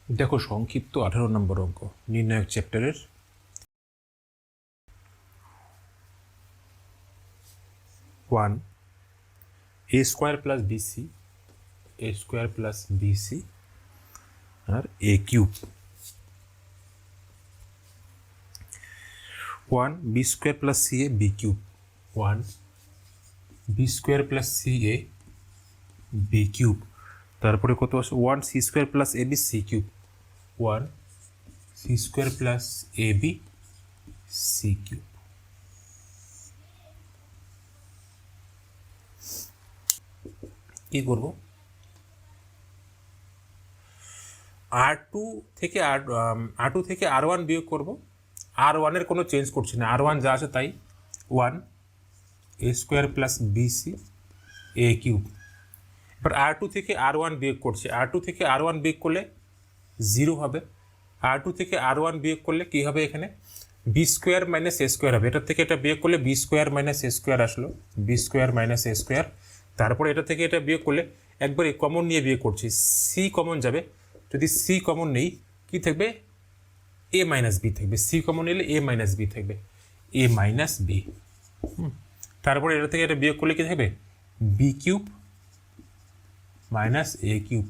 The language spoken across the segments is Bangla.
দেখো সংক্ষিপ্ত 18 নম্বর অঙ্ক নির্ণায়ক চ্যাপ্টারের 1 a স্কোয়ার প্লাস বিসি আর a cube 1 b square plus C A B cube 1 b square plus C A B cube তারপরে কত আছে 1 C square plus A B C cube 1 C square plus A B C cube. কি করব R2 থেকে R2 থেকে R1 বিয়োগ করব। R1 এর কোনো চেঞ্জ করছি না, R1 যা আছে তাই 1 a square plus BC A cube. এবার R2 থেকে R1 বিয়োগ করছি, R2 থেকে R1 বিয়োগ করলে 0 হবে, R2 থেকে R1 বিয়োগ করলে কি হবে, এখানে B square minus A square হবে। এটার থেকে এটা বিয়োগ করলে B square minus A square আসলো, B square minus A square. তারপরে এটা থেকে এটা বিয়োগ করলে একবারে কমন নিয়ে বিয়োগ করছি, সি কমন যাবে। যদি সি কমন নেই কি থাকবে, এ মাইনাস বি থাকবে। সি কমন নিলে এ মাইনাস বি থাকবে, এ মাইনাস বি। তারপরে এটা থেকে এটা বিয়োগ করলে কি থাকবে, B cube minus A cube.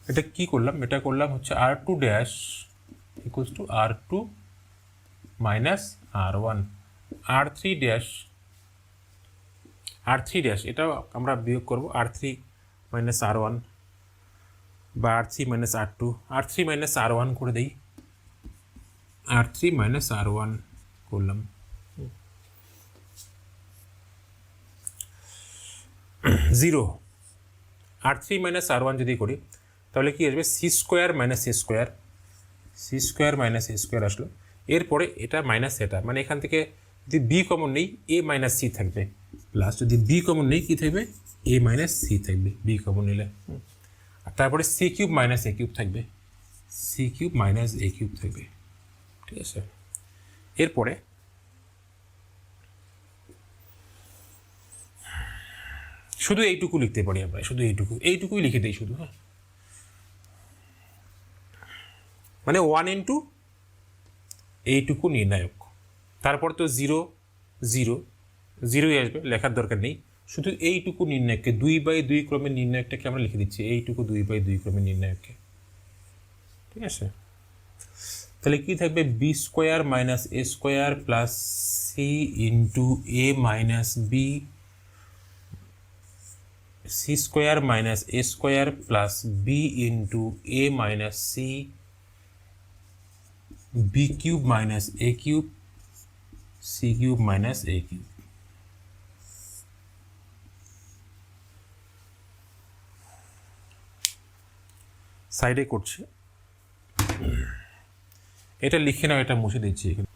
এটা কি করলাম, এটা করলাম হচ্ছে R2 dash equals two R2 minus R1, R3 dash এটাও আমরা বিয়োগ করবো, R3 মাইনাস R1 বা R3 minus R2, R3 minus R1 করে দিই, R3 মাইনাস R1 করলাম। জিরো R3 মাইনাস R1 যদি করি তাহলে কি আসবে, C square minus A square, C square minus A square আসলো। এরপরে এটা মাইনাস এটা, মানে এখান থেকে যদি বি কমন নেই এ মাইনাস সি থাকবে, প্লাস যদি বি কমন নেই কী থাকবে, এ মাইনাস সি থাকবে বি কমন নিলে। আর তারপরে C cube minus A cube থাকবে, C cube minus A cube থাকবে, ঠিক আছে। এরপরে শুধু এইটুকু লিখতে পারি আমরা, শুধু এইটুকুই লিখে দিই শুধু, হ্যাঁ, মানে 1 ইন্টু এইটুকু নির্ণায়ক। তারপর তো জিরোই আসবে, লেখার দরকার নেই। শুধু এইটুকু নির্ণায়ককে 2/2 ক্রমের নির্ণায়কটাকে আমরা লিখে দিচ্ছি, এইটুকু 2/2 ক্রমের নির্ণায়ককে, ঠিক আছে। তাহলে কি থাকবে, B square minus A square plus C into A minus B, C square minus A square plus B into A minus C, B cube minus A cube, C cube minus A cube. সাইডে করছে, এটা লিখে নাও, এটা মুছে দিচ্ছি এখানে।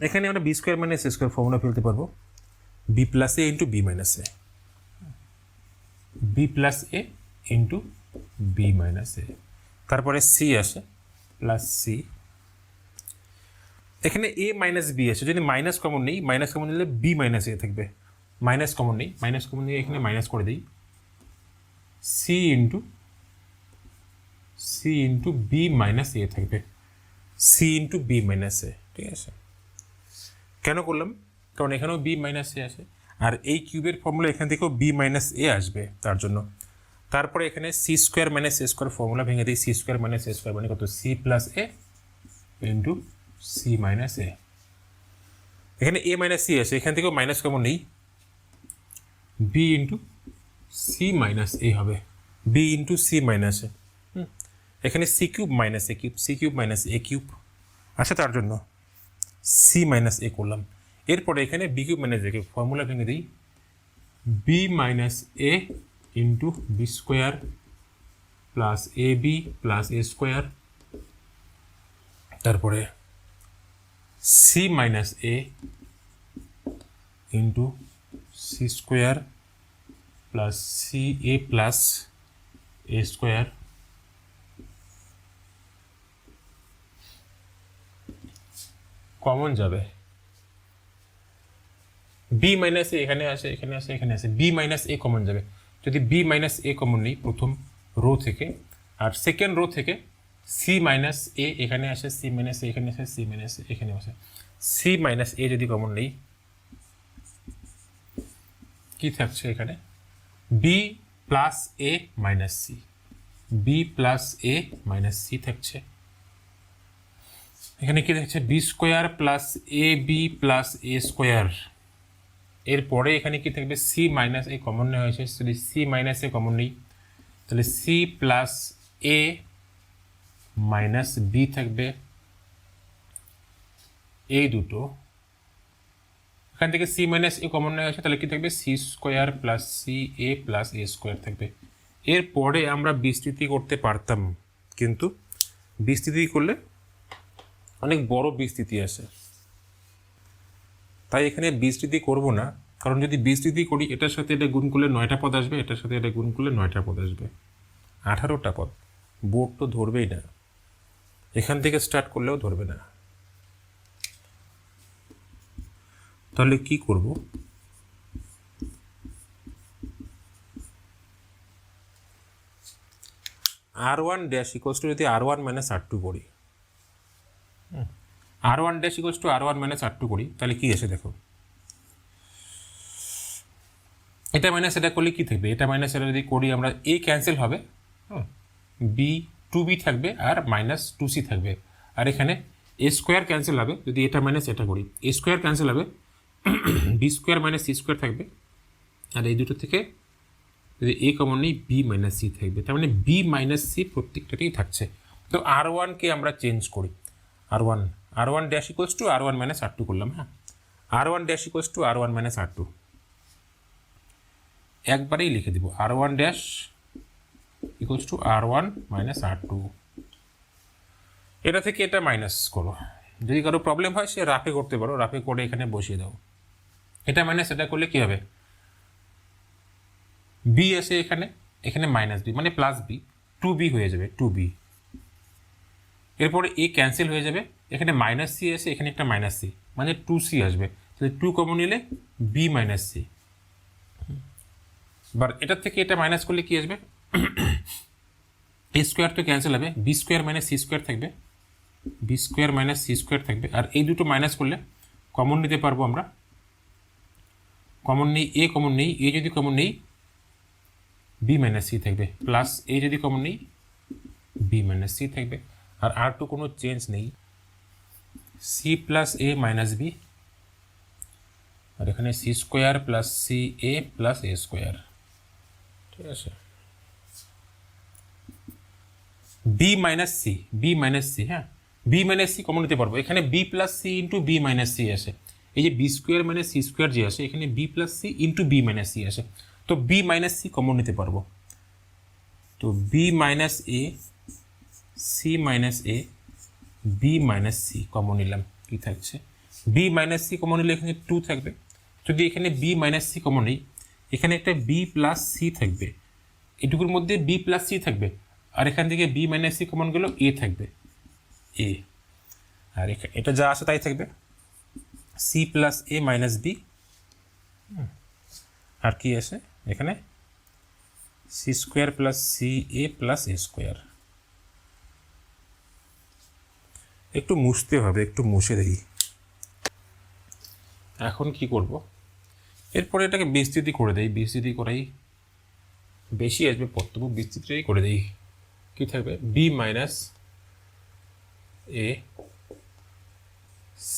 এখানে আমরা B square minus A square formula ফেলতে পারবো, B plus A into B minus A, B plus A into B minus এ। তারপরে সি আসে প্লাস সি, এখানে এ মাইনাস বি আছে, যদি মাইনাস কমন নেই, মাইনাস কমন নিলে বি মাইনাস এ থাকবে, মাইনাস কমন নেই, মাইনাস কমন নিয়ে এখানে মাইনাস করে দিই, C into B minus A থাকবে, সি ইন্টু বি মাইনাস এ, ঠিক আছে। কেন করলাম, কারণ এখানেও বি মাইনাস এ আসে, আর এই কিউবের ফর্মুলা এখান থেকেও বি মাইনাস এ আসবে তার জন্য। তারপরে এখানে C square minus A square formula ভেঙে দিই, C square minus A square মানে কত, C plus A into C minus A. এখানে এ মাইনাস সি আছে, এখান থেকেও মাইনাস কমন নেই, বি ইন্টু সি মাইনাস এ হবে, B into C minus A. এখানে C cube minus A cube, C cube minus A cube আচ্ছা, তার জন্য সি মাইনাস এ করলাম। এরপরে এখানে B cube minus A cube formula ভেঙে দিই, B minus A into B square plus A B plus A square, তারপরে C minus A into C square plus C A plus A square, common যাবে বি মাইনাস এ এখানে আসে, এখানে আসে, এখানে আসে, বি মাইনাস এ কমন যাবে। যদি বি মাইনাস এ কমন নিই প্রথম রো থেকে, আর সেকেন্ড রো থেকে সি মাইনাস এ এখানে আসে, সি মাইনাস এ এখানে আসে, সি মাইনাস এ এখানে আসে, সি মাইনাস এ যদি কমন নেই কি থাকছে এখানে, B plus A minus C, B plus A minus C থাকছে। এখানে কি থাকছে, B square plus A B plus A square. এরপরে এখানে কি থাকবে, সি মাইনাস এ কমন নেওয়া হয়েছে, যদি সি মাইনাস এ কমন নেই তাহলে C plus A minus B থাকবে। এই দুটো এখান থেকে সি মাইনাস এ কমন নেওয়া হয়েছে, তাহলে কি থাকবে, C square plus C A plus A square থাকবে। এরপরে আমরা বিস্তৃতি করতে পারতাম, কিন্তু বিস্তৃতি করলে অনেক বড় বিস্তৃতি আসে, তাই এখানে বিস্তৃতি করব না। কারণ যদি বিস্তৃতি করি এটার সাথে এটা গুণ করলে 9টা পদ আসবে, এটার সাথে এটা গুণ করলে 9টা পদ আসবে, 18টা পদ। বোর্ড তো ধরবেই না, এখান থেকে স্টার্ট করলেও ধরবে না। তাহলে কি করব, r1 ড্যাশ ইকুয়ালস টু যদি r1 মাইনাস r2 করি, r1 dash equals two r1 minus r2 করি, তাহলে কি আসে দেখো, এটা মাইনাস এটা করলে কি থাকবে, এটা মাইনাস এটা যদি করি আমরা, এ ক্যান্সেল হবে, বি 2b থাকবে আর মাইনাস 2c থাকবে। আর এখানে এ স্কোয়ার ক্যান্সেল হবে, যদি এটা মাইনাস এটা করি এ স্কোয়ার ক্যান্সেল হবে, B square minus C square থাকবে। আর এই দুটো থেকে যদি এ কমন নেই বি মাইনাস সি থাকবে, তার মানে বি মাইনাস সি প্রত্যেকটাতেই থাকছে। তো r1কে আমরা চেঞ্জ করি, r1 dash equals two r1 minus r2 করলাম। হ্যাঁ, r1 dash equals two r1 minus r2 একবারেই লিখে দিব, r1 dash equals two r1 minus r2। এটা থেকে এটা মাইনাস করো, যদি কারো প্রবলেম হয় সে রাফে করতে পারো, রাফে করে এখানে বসিয়ে দাও। এটা মাইনাস এটা করলে কি হবে, বি এসে এখানে, এখানে মাইনাস বি মানে প্লাস বি, 2b হয়ে যাবে 2b। এরপরে এ ক্যান্সেল হয়ে যাবে, এখানে মাইনাস সি এসে এখানে একটা মাইনাস সি মানে 2c আসবে, তাহলে 2 কমন নিলে বি মাইনাস সি। এবার এটার থেকে এটা মাইনাস করলে কি আসবে, এ স্কোয়ার তো ক্যান্সেল হবে, B square minus C square থাকবে, B square minus C square থাকবে। আর এই দুটো মাইনাস করলে কমন নিতে পারবো আমরা, কমন নেই এ কমন নেই, এ যদি কমন নেই বি মাইনাস সি থাকবে, প্লাস এ যদি কমন নেই বি মাইনাস সি থাকবে। আর r2 কোনো চেঞ্জ নেই, C plus A minus B, আর এখানে C square plus C A plus A square. ঠিক আছে, B minus C, B minus C, হ্যাঁ বি মাইনাস সি কমন নিতে পারবো, এখানে B plus C into B minus C আসে, এই যে B square minus C square যে আসে এখানে B plus C into B minus C আসে, তো বি মাইনাস সি কমন নিতে পারবো। তো B minus A, C minus A, B minus C common নিলাম, কি থাকছে, বি মাইনাস সি কমন নিলে এখানে 2 থাকবে। যদি এখানে বি মাইনাস সি কমন নেই, এখানে একটা বি প্লাস সি থাকবে, এটুকুর মধ্যে বি প্লাস সি থাকবে, আর এখান থেকে বি মাইনাস সি কমন গেল এ থাকবে, এ। আর এটা যা আসে তাই থাকবে, C plus A minus B. আর কি আসে এখানে, C square plus C A plus A square. একটু মুছতে হবে, একটু মুছে দেখি। এখন কি করব, এরপরে এটাকে বিস্তৃতি করে দেই, বিস্তৃতি করাই বেশি আসবে তবু বিস্তৃতিটাই করে দেই। কি থাকবে, B minus A,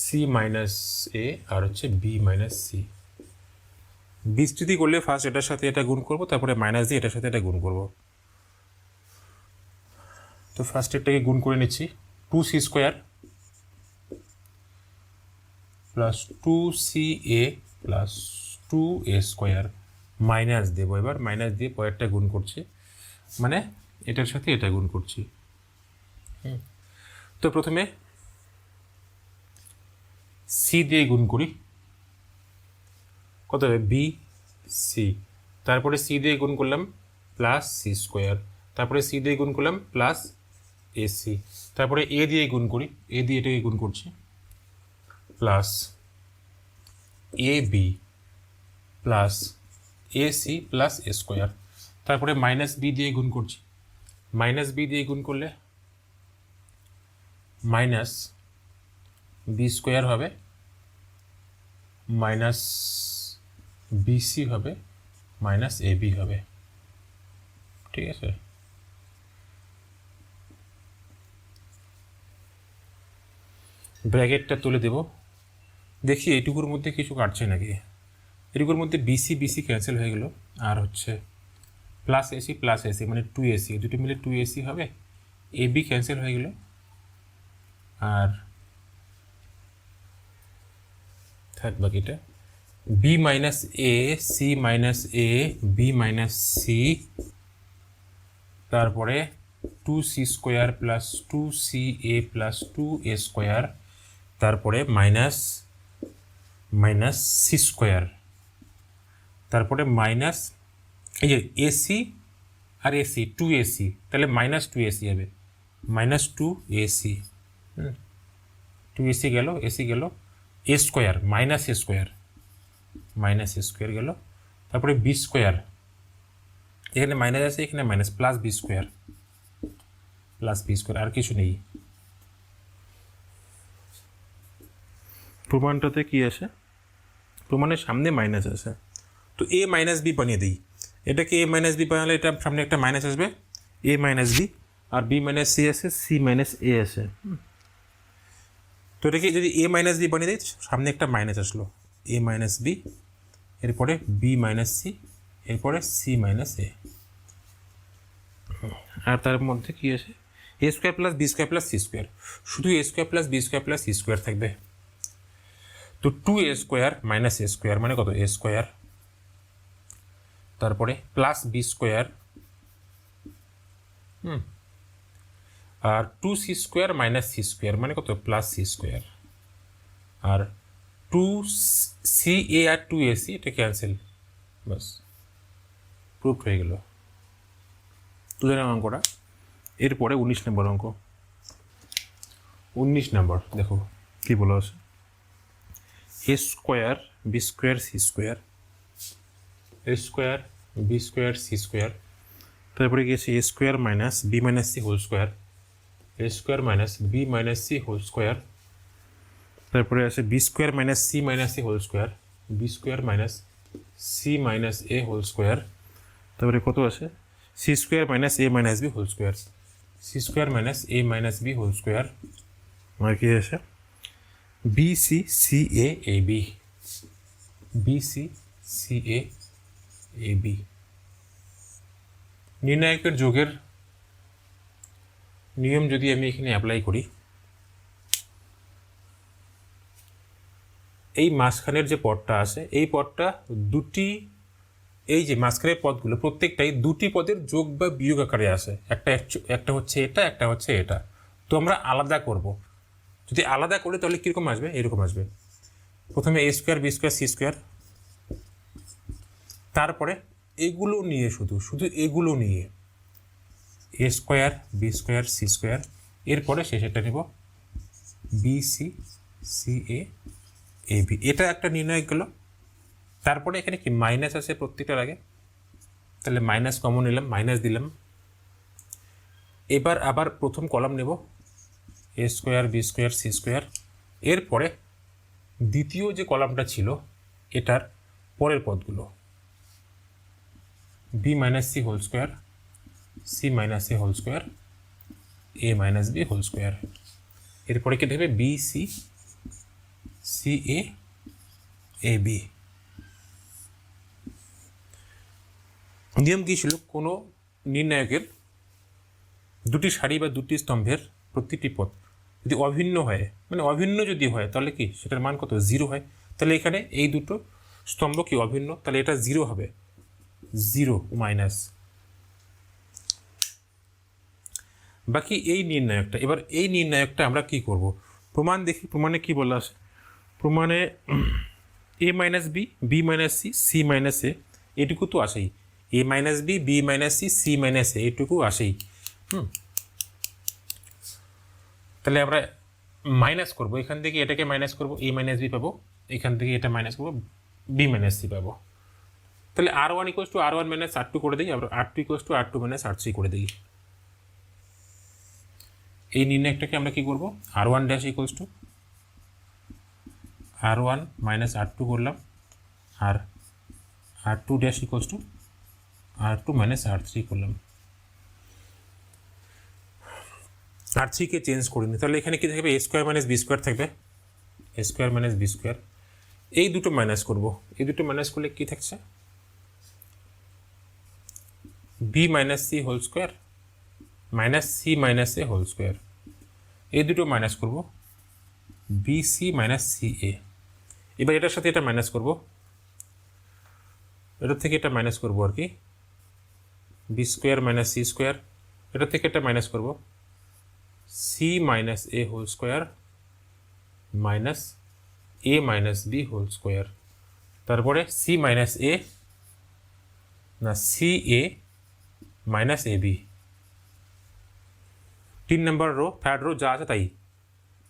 C minus A, আর হচ্ছে বি মাইনাস সি। বিস্তৃতি করলে ফার্স্ট এটার সাথে এটা গুণ করব, তারপরে মাইনাস দিয়ে এটার সাথে এটা গুণ করব। তো ফার্স্ট এটাকে গুণ করে নিচ্ছি, 2c square plus 2ca plus 2a square, minus দেবো এবার, মাইনাস দিয়ে পরেরটা গুণ করছি, মানে এটার সাথে এটা গুণ করছি। তো প্রথমে সি দিয়ে গুণ করি, কত হবে, বি সি, তারপরে সি দিয়ে গুণ করলাম প্লাস সি স্কোয়ার, তারপরে সি দিয়ে গুণ করলাম প্লাস এসি, তারপরে এ দিয়ে গুণ করি, এ দিয়ে এটাকে গুণ করছি plus A B, plus A C plus A square, তারপরে মাইনাস বি দিয়ে গুণ করছি, মাইনাস বি দিয়ে গুণ করলে মাইনাস বি স্কোয়ার হবে মাইনাস বিসি হবে মাইনাস এ বি হবে, ঠিক আছে। ব্র্যাকেটটা তুলে দেব, দেখি এইটুকুর মধ্যে কিছু কাটছে নাকি। এটুকুর মধ্যে বিসি বিসি ক্যান্সেল হয়ে গেল, আর হচ্ছে প্লাস এসি মানে 2ac, দুটো মিলে 2ac হবে, এ বি ক্যান্সেল হয়ে গেল, আর থাক বাকিটা B minus A C minus A B minus C, তারপরে 2c square plus 2ca plus 2a square, তারপরে মাইনাস মাইনাস সি স্কোয়ার, তারপরে মাইনাস এই যে এসি আর এসি 2ac, তাহলে মাইনাস 2ac হবে, মাইনাস 2ac, 2ac গেল, এসি গেল, এ স্কোয়ার মাইনাস এ স্কোয়ার গেল, তারপরে বি স্কোয়ার, এখানে মাইনাস আছে এখানে মাইনাস, প্লাস বি স্কোয়ার, আর কিছু নেই। প্রমাণটাতে কি আছে, প্রমাণের সামনে মাইনাস আছে, তো এ মাইনাস বি বানিয়ে দিই, এটাকে এ মাইনাস বি বানালে এটা সামনে একটা মাইনাস আসবে, এ মাইনাস বি, আর বি মাইনাস সি আছে, সি মাইনাস এ আছে, তো এটাকে যদি এ মাইনাস বি বানিয়ে দিই সামনে একটা মাইনাস আসলো, এ মাইনাস বি, এরপরে বি মাইনাস সি, এরপরে সি মাইনাস এ, আর তার মধ্যে কি আছে A square plus B square plus C square, শুধু A square plus B square plus C square থাকবে, তো 2a square minus A square মানে কত এ স্কোয়ার, তারপরে প্লাস বি স্কোয়ার, আর 2c square minus C square মানে কত প্লাস সি স্কোয়ার, আর 2ca আর 2ac এটা ক্যান্সেল, বাস প্রুফ হয়ে গেল। তুলে নেওয়া অঙ্কটা, এরপরে 19 নম্বর অঙ্ক, 19 নম্বর দেখো কী বলা আছে, A square B square C square, A square B square C square, তারপরে গিয়েছে A square minus B minus C whole square, A square minus B minus C whole square, তারপরে আছে B square minus C minus A whole square, B square minus C minus A whole square, তারপরে কত আছে C square minus A minus B whole square, C square minus A minus B whole square, আর কি আছে B C C A B, B C C A B. নির্ণায়কের যোগের নিয়ম যদি আমি এখানে অ্যাপ্লাই করি, এই মাঝখানের যে পদটা আছে এই পদটা দুটি, এই যে মাঝখানের পদগুলো প্রত্যেকটাই দুটি পদের যোগ বা বিয়োগ আকারে আসে, একটা হচ্ছে এটা, একটা হচ্ছে এটা, তো আমরা আলাদা করব, যদি আলাদা করি তাহলে কীরকম আসবে, এরকম আসবে, প্রথমে A square B square C square, তারপরে এগুলো নিয়ে শুধু এগুলো নিয়ে A square B square C square, এরপরে শেষেরটা নেব B C C A B, এটা একটা নির্ণয় গেল। তারপরে এখানে কি মাইনাস আছে প্রত্যেকটার আগে, তাহলে মাইনাস কমন নিলাম, মাইনাস দিলাম, এবার আবার প্রথম কলাম নেব A square B square C square, এরপরে দ্বিতীয় যে কলামটা ছিল এটার পরের পদগুলো B minus C whole square, C minus A whole square, A minus B whole square, এরপরে কি দেবে B C C A B. নিয়ম কী ছিল, কোনো নির্ণায়কের দুটি সারি বা দুটি স্তম্ভের প্রতিটি পদ যদি অভিন্ন হয়, মানে অভিন্ন যদি হয় তাহলে কি সেটার মান কত 0 হয়, তাহলে এখানে এই দুটো স্তম্ভ কি অভিন্ন, তাহলে এটা 0 হবে, 0 মাইনাস। বাকি এই নির্ণায়কটা, এবার এই নির্ণায়কটা আমরা কি করব, প্রমাণ দেখি, প্রমাণে কি বলা আছে, প্রমাণে A minus B B minus C C minus A এটুকু তো আসেই, A minus B B minus C C minus A এটুকু আসেই, তাহলে আমরা মাইনাস করব, এখান থেকে এটাকে মাইনাস করব, এ মাইনাস বি পাবো, এখান থেকে এটা মাইনাস করবো, বি মাইনাস সি পাবো, তাহলে R1 equals to R1 minus R2 করে দিই, আবার R2 equals to R2 minus R3 করে দিই। এই নির্ণয়টাকে আমরা কি করব, R1 dash equals two R1 minus R2 করলাম, আর R2 dash equals two R2 minus R3 করলাম। R3কে চেঞ্জ করিনি, তাহলে এখানে কি থাকবে, a square minus B square থাকবে, a square minus B square. এই দুটো মাইনাস করব, এই দুটো মাইনাস করলে কি থাকছে, B minus C whole square minus C minus A whole square. এই দুটো মাইনাস করব, B C minus C A. এবার এটার সাথে এটা মাইনাস করব, এটার থেকে এটা মাইনাস করব আর কি, B square minus C square. এটার থেকে এটা মাইনাস করব, C minus A whole square minus A minus B whole square. তারপরে সি মাইনাস এ না C A minus A B. 3 নম্বর রো, থার্ড রো যা আছে তাই,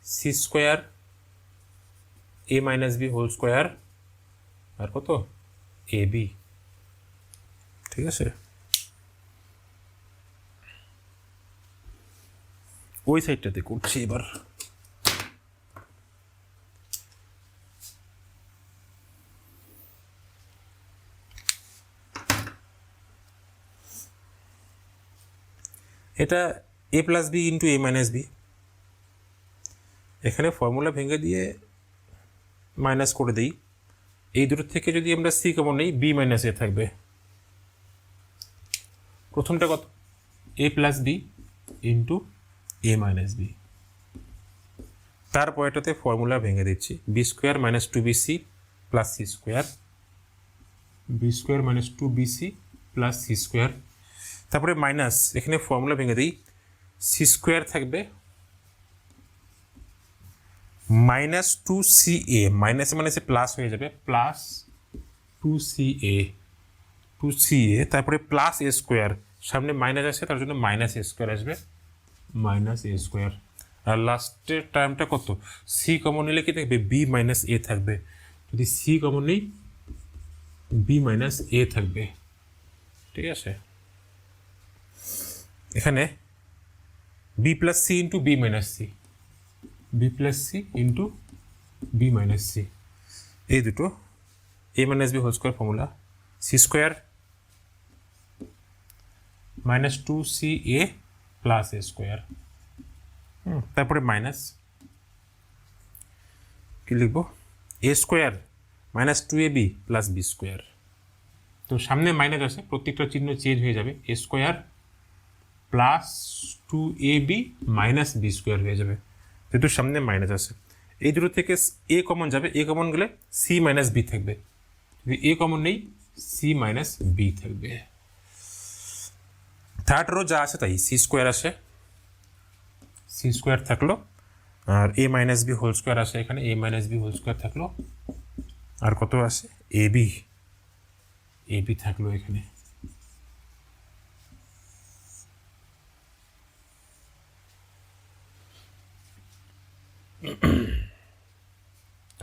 C square A minus B whole square আর কত, এ বি। ঠিক আছে, ওই সাইডটাতে করছি এবার। এটা এ plus B into A minus B. এখানে ফর্মুলা ভেঙে দিয়ে মাইনাস করে দিই। এই দুটোর থেকে যদি আমরা সি কমন নেই, বি মাইনাস এ থাকবে। প্রথমটা কত, A plus B into A minus B. তারপরেটাতে ফর্মুলা ভেঙে দিচ্ছি, B square minus two B C plus C square, B square minus two B C plus C square. তারপরে মাইনাস, এখানে ফর্মুলা ভেঙে দিই, সি স্কোয়ার থাকবে মাইনাস টু সি এ, মাইনাসে মাইনাসে প্লাস হয়ে যাবে, plus two C A, two C A. তারপরে প্লাস এ স্কোয়ার, সামনে মাইনাস আসে তার জন্য মাইনাস এ স্কোয়ার আসবে, মাইনাস এ স্কোয়ার। আর লাস্টের টার্মটা কত, সি কমন নিলে কি থাকবে, বি মাইনাস এ থাকবে। যদি সি কমন নেই, বি মাইনাস এ থাকবে। ঠিক আছে, এখানে B plus C into B minus C, B plus C into B minus C, এই দুটো A minus B whole square formula, C square minus two C A plus A square. তারপরে মাইনাস কি লিখব, A square minus two A B plus B square. তো সামনে মাইনাস আছে, প্রত্যেকটা চিহ্ন চেঞ্জ হয়ে যাবে, A square plus two A B minus B square হয়ে যাবে, যেহেতু সামনে মাইনাস আছে। এই দুটো থেকে এ কমন যাবে, এ কমন গেলে সি মাইনাস বি থাকবে, যদি এ কমন নেই সি মাইনাস বি থাকবে। থার্ড রো যা আছে তাই, সি স্কোয়ার আসে, সি স্কোয়ার থাকলো, আর এ মাইনাস বি হোল স্কোয়ার আসে, এখানে এ মাইনাস বি হোল স্কোয়ার থাকলো, আর কত আসে, এ বি থাকলো এখানে।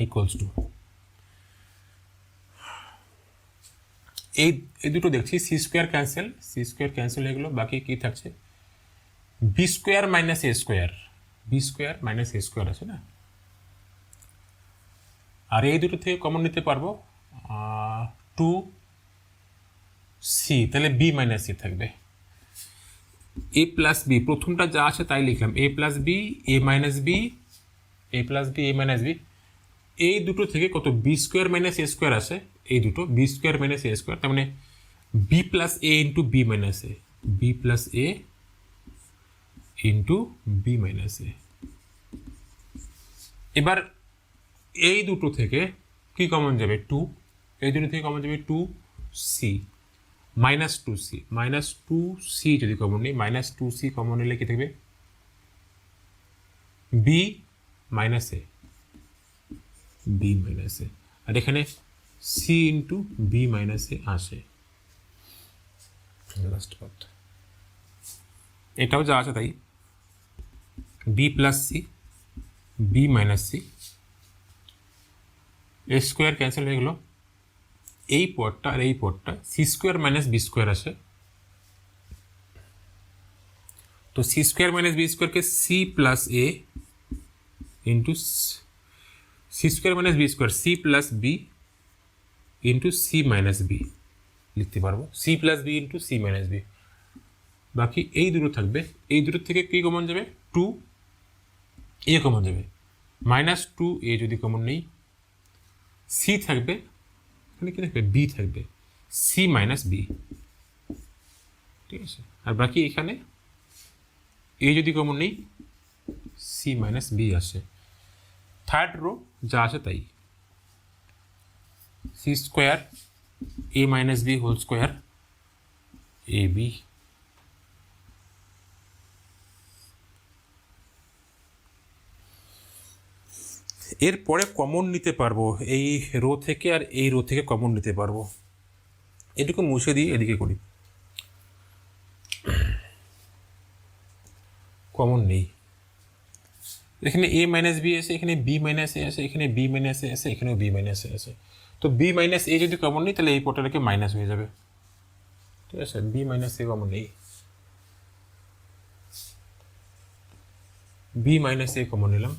ইকুয়ালস টু এই দুটো দেখছি, সি স্কোয়ার ক্যান্সেল হয়ে গেলো, বাকি কি থাকছে, B square minus A square, B square minus A square আছে না। আর এই দুটো থেকে কমন নিতে পারবো টু সি, তাহলে বি মাইনাস সি থাকবে। এ প্লাস বি, প্রথমটা যা আছে তাই লিখলাম, এ plus B A minus B, A plus B A minus B. এই দুটো থেকে কত, B square minus A square আসে, এই দুটো B square minus A square, তার মানে B plus A into B minus A, B plus A into B minus এ। এবার এই দুটো থেকে কি কমন যাবে, টু, এই দুটো থেকে কমন যাবে two C, minus two C, minus two C যদি কমন নিই, মাইনাস টু সি কমন নিলে কি থাকবে, B minus A, B minus A. আর এখানে C into B minus A আসে, লাস্ট পার্ট। এটাও যা আছে তাই, B plus C B minus C, A square cancel হয়ে গেলো, এই পদটা আর এই পদটা C square minus B square আসে, তো সি স্কোয়ার মাইনাস বি স্কোয়ারকে C plus A into C square minus B square C plus B into C minus B লিখতে পারবো, C plus B into C minus B. বাকি এই দুটো থাকবে, এই দুটোর থেকে কী কমন যাবে, টু এ কমন যাবে, মাইনাস টু এ যদি কমন নেই, সি থাকবে, এখানে কী থাকবে, বি থাকবে, সি মাইনাস বি, ঠিক আছে। আর বাকি এখানে এ যদি কমন নেই, সি মাইনাস বি আসে। থার্ড রো যা আসে তাই, C square A minus B whole square A B, এরপরে কমন নিতে পারবো এই রো থেকে আর এই রো থেকে কমন নিতে পারবো, এটুকু মুছে দিয়ে এদিকে করি, কমন নেই, এখানে এ মাইনাস বি আছে, এখানে বি মাইনাস এ আছে, এখানে বি মাইনাস এ আছে, এখানেও বি মাইনাস এ আছে, তো বি মাইনাস এ যদি কমন নেই তাহলে এই পটাটাকে মাইনাস হয়ে যাবে, ঠিক আছে। বি মাইনাস এ কমন নেই, বি মাইনাস এ কমন নিলাম,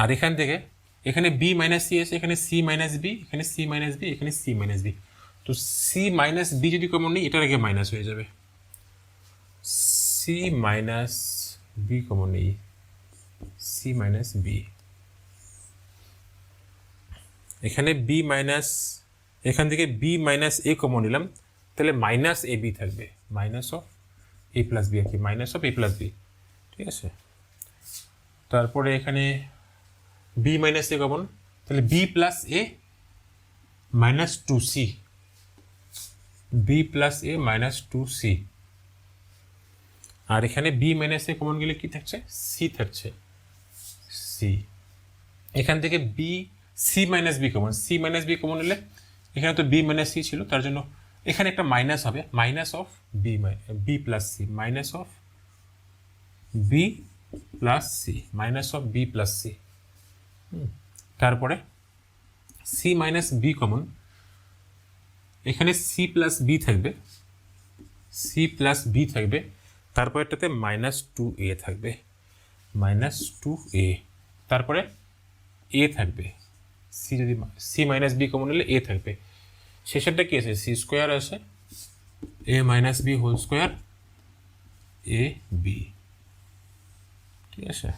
আর এখান থেকে এখানে বি মাইনাস সি আছে, এখানে সি মাইনাস বি, এখানে সি মাইনাস বি, এখানে সি মাইনাস বি, তো সি মাইনাস বি যদি কমন নেই এটার আগে মাইনাস হয়ে যাবে, সি মাইনাস বি কমন নেই, সি মাইনাস বি, এখানে বি মাইনাস, এখান থেকে বি মাইনাস এ কমন নিলাম, তাহলে মাইনাস এ বি থাকবে, minus of A plus B আর কি, minus of A plus B, ঠিক আছে। তারপরে এখানে বি মাইনাস এ কমন, তাহলে B plus A minus two C, B plus A minus two C, আর এখানে বি মাইনাস এ কমন গেলে কি থাকছে, সি থাকছে, সি, এখান থেকে B C minus B common, C minus B common হলে এখানে তো বি মাইনাস সি ছিল, তার জন্য এখানে একটা মাইনাস হবে, minus of B, B plus C, minus of B plus C, minus of B plus C, তারপরে সি মাইনাস বি কমন, এখানে সি প্লাস বি থাকবে, সি প্লাস বি থাকবে, তারপর এটাতে মাইনাস টু এ থাকবে, মাইনাস টু এ, তারপরে এ থাকবে, সি যদি সি মাইনাস বি কমন হলে এ থাকবে, শেষেরটা কি আছে, সি স্কোয়ার আছে, A minus B whole square A B, ঠিক আছে।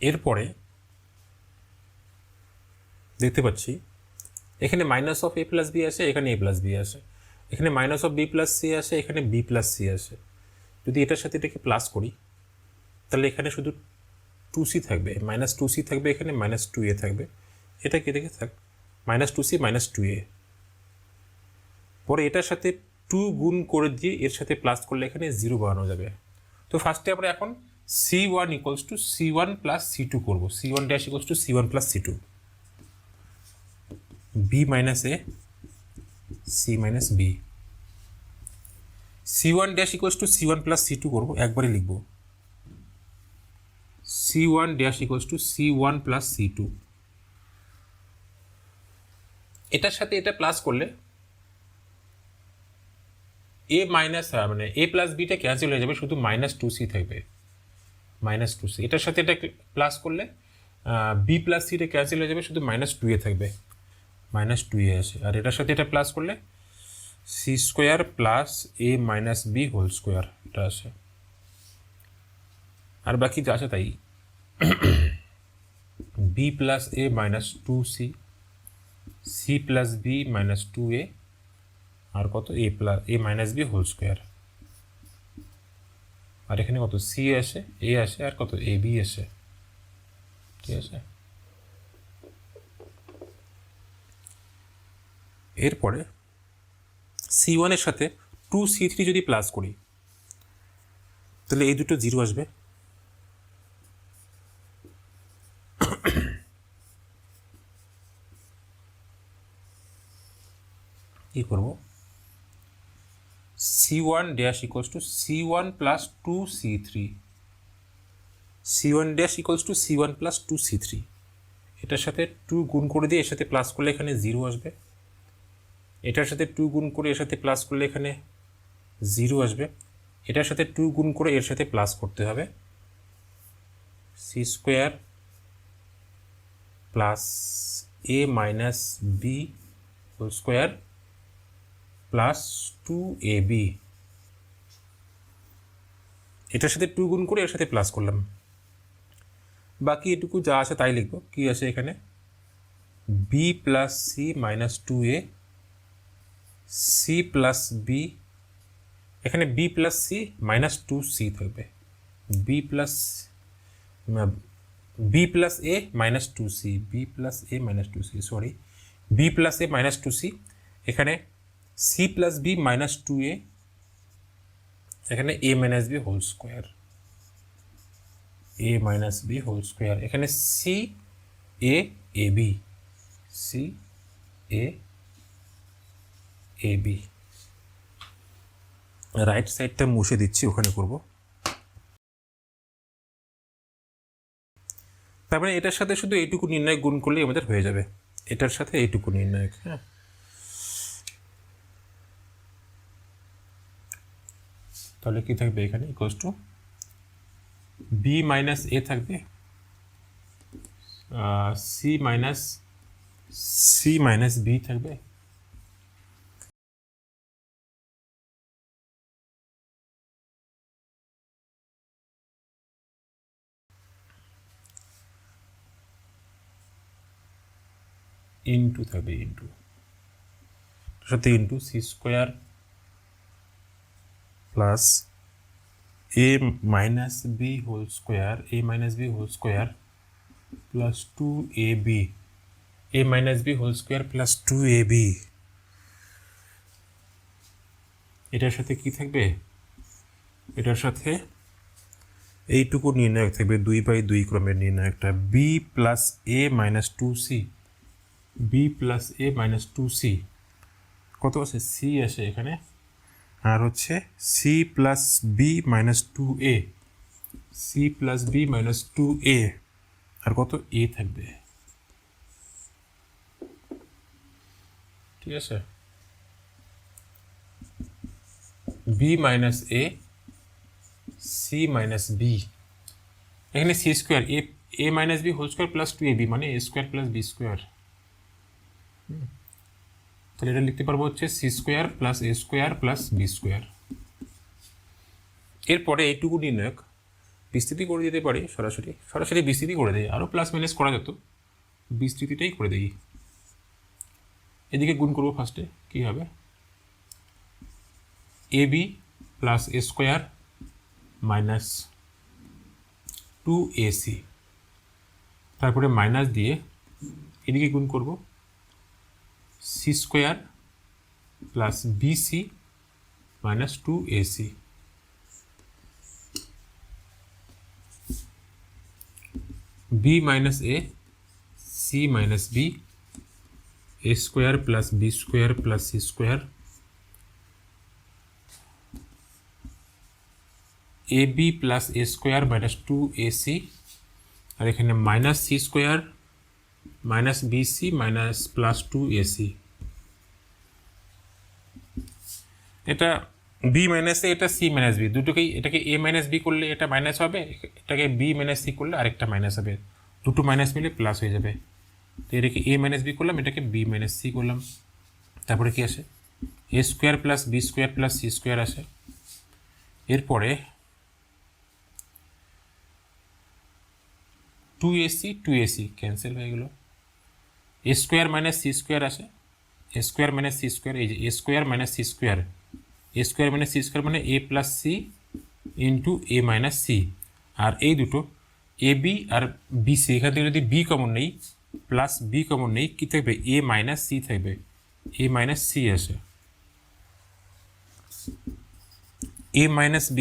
এরপরে দেখতে পাচ্ছি এখানে minus of A plus B আছে, এখানে এ প্লাস বি আছে, এখানে minus of B plus C আছে, এখানে বি প্লাস সি আছে, যদি এটার সাথে এটাকে প্লাস করি তাহলে এখানে শুধু টু সি থাকবে, মাইনাস টু সি থাকবে, এখানে মাইনাস টু এ থাকবে, এটা কে দেখে থাক, minus two C minus two A, পরে এটার সাথে টু গুণ করে দিয়ে এর সাথে প্লাস করলে এখানে জিরো বানানো যাবে। তো ফার্স্টে আমরা এখন C one equals to C one plus C two করবো, C one dash equals to C one plus C two, B minus A C minus B, C one dash equals to C one plus C two করবো, একবারে লিখবো, C one dash equals to C one plus C two, এটার সাথে এটা প্লাস করলে এ মাইনাস মানে এ প্লাস বিটা ক্যান্সেল হয়ে যাবে, শুধু মাইনাস টু সি থাকবে, মাইনাস টু সি, এটার সাথে এটা প্লাস করলে বি প্লাস সিটা ক্যান্সেল হয়ে যাবে, শুধু মাইনাস টু এ থাকবে, মাইনাস টু এ আছে, আর এটার সাথে এটা প্লাস করলে C square plus A minus B whole square, এটা আছে, আর বাকি যা আছে তাই, B plus A minus two C, C plus B minus two A, আর কত A plus A minus B whole square, আর এখানে কত সি আসে, এ আসে, আর কত এ বি আসে, ঠিক আছে। এরপরে সি ওয়ানের সাথে টু সি থ্রি যদি প্লাস করি তাহলে এই দুটো জিরো আসবে, কি করবো, C one dash equals to C one plus two C three, C1 dash equals to C1 plus 2C3, এটার সাথে 2 গুণ করে দিয়ে এর সাথে প্লাস করলে এখানে 0 আসবে, এটার সাথে 2 গুণ করে এর সাথে প্লাস করলে এখানে 0 আসবে, এটার সাথে 2 গুণ করে এর সাথে প্লাস করতে হবে C² plus A minus B whole square plus 2AB, এটার সাথে 2 গুণ করে এর সাথে প্লাস করলাম, বাকি এটুকু যা আছে তাই লিখব। কি আছে এখানে B plus C minus 2A, C plus B, এখানে B plus C minus 2C থাকবে, B plus A minus 2C, B plus A minus 2C, sorry B plus A minus 2C, এখানে C plus B minus 2A, এখানে A minus B whole square, A minus B whole square, এখানে C A A B, C A A B, right সাইডটা মুছে দিচ্ছি, ওখানে করব। তার মানে এটার সাথে শুধু এইটুকু নির্ণয় গুণ করলেই আমাদের হয়ে যাবে, এটার সাথে এইটুকু নির্ণয়। হ্যাঁ, তাহলে কি থাকবে এখানে equals to B minus A থাকবে, C মাইনাস B থাকবে, ইন্টু থাকবে, ইন্টু সাথে into C² plus A minus B whole square, A minus B whole square plus 2AB, A minus B whole square plus 2AB, এটার সাথে কি থাকবে, এটার সাথে এইটুকু নির্ণায়ক থাকবে, 2/2 ক্রমের নির্ণায়কটা B plus A minus 2C, B plus A minus 2C, কত আছে C আসে এখানে, আর হচ্ছে C plus B minus 2A, C plus B minus 2A, আর কত A থাকবে, ঠিক আছে, B minus A, C minus B, এখানে C square, A minus B whole square plus 2AB মানে A square plus B square, তাহলে এটা লিখতে পারবো হচ্ছে C square plus A square plus B square. এরপরে এইটুকু নির্ণায়ক বিস্তৃতি করে দিতে পারি, সরাসরি বিস্তৃতি করে দেয়, আরও প্লাস মাইনাস করা যেত, বিস্তৃতিটাই করে দিই। এদিকে গুণ করবো ফার্স্টে, কী হবে AB plus A square minus 2AC, তারপরে মাইনাস দিয়ে এদিকে গুণ করব C square plus BC minus 2AC, B minus A, C minus B, A square plus B square plus C square, AB plus A square minus 2AC, আর এখানে minus C square minus BC minus plus 2AC, এটা B মাইনাস A, এটা C মাইনাস B, দুটোকেই, এটাকে A মাইনাস B করলে এটা মাইনাস হবে, এটাকে B মাইনাস C করলে আরেকটা মাইনাস হবে, দুটো মাইনাস মিলে প্লাস হয়ে যাবে। তো এটাকে A মাইনাস B করলাম, এটাকে B মাইনাস C করলাম, তারপরে কি আসে A square plus B square plus C square আসে, এরপরে 2AC ক্যান্সেল হয়ে গেল, A square minus C square আসে, A square minus C square, এই যে A square minus C square, A square minus C square মানে A plus C into A minus C, আর এই দুটো AB আর BC, এখান থেকে যদি B কমন নেই প্লাস B কমন নেই, কী থাকবে A মাইনাস C থাকবে, A মাইনাস C আসে, A minus B,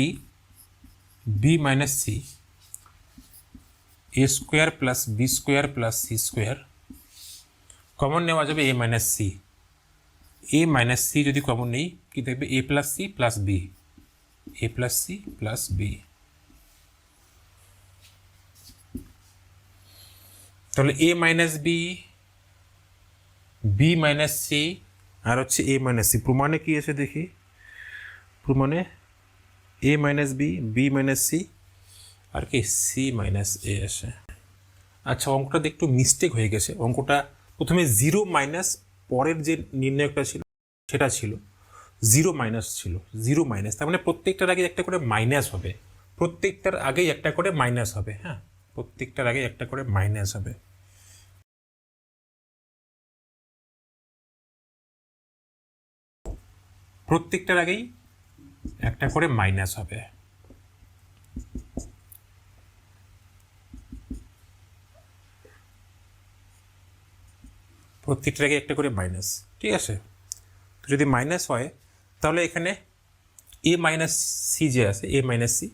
B minus C, A square plus B square plus C square, common নেওয়া যাবে A minus C, A minus C যদি কমন নেই কী থাকবে A plus C plus B, A plus C plus B, তাহলে A minus B, B minus C, আর হচ্ছে এ মাইনাস সি। প্রমাণে কি আছে দেখি, প্রমাণে A minus B, B minus C, আর কি সি মাইনাস এ আসে। আচ্ছা, অঙ্কটা একটু মিস্টেক হয়ে গেছে। অঙ্কটা প্রথমে জিরো মাইনাস, পরের যে নির্ণয়কটা ছিল সেটা ছিল জিরো মাইনাস, ছিল জিরো মাইনাস, তার মানে প্রত্যেকটার আগে একটা করে মাইনাস হবে, প্রত্যেকটার আগেই একটা করে মাইনাস হবে। হ্যাঁ, প্রত্যেকটার আগে একটা করে মাইনাস হবে। প্রত্যেকটার আগেই একটা করে মাইনাস হবে। প্রত্যেকটার আগে একটা করে মাইনাস, ঠিক আছে। তো যদি মাইনাস হয় তাহলে এখানে এ মাইনাস সি যে আছে, এ মাইনাস সি,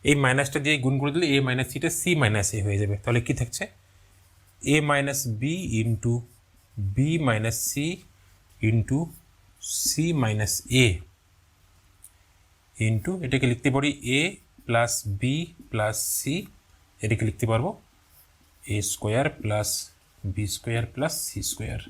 এই মাইনাসটা দিয়ে গুণ করে দিলে এ মাইনাস সিটা সি মাইনাস এ হয়ে যাবে। তাহলে কি থাকছে, A minus B into B minus C into C minus A into, এটাকে লিখতে পারি A plus B plus C, এটাকে লিখতে পারবো A square plus B square plus C square.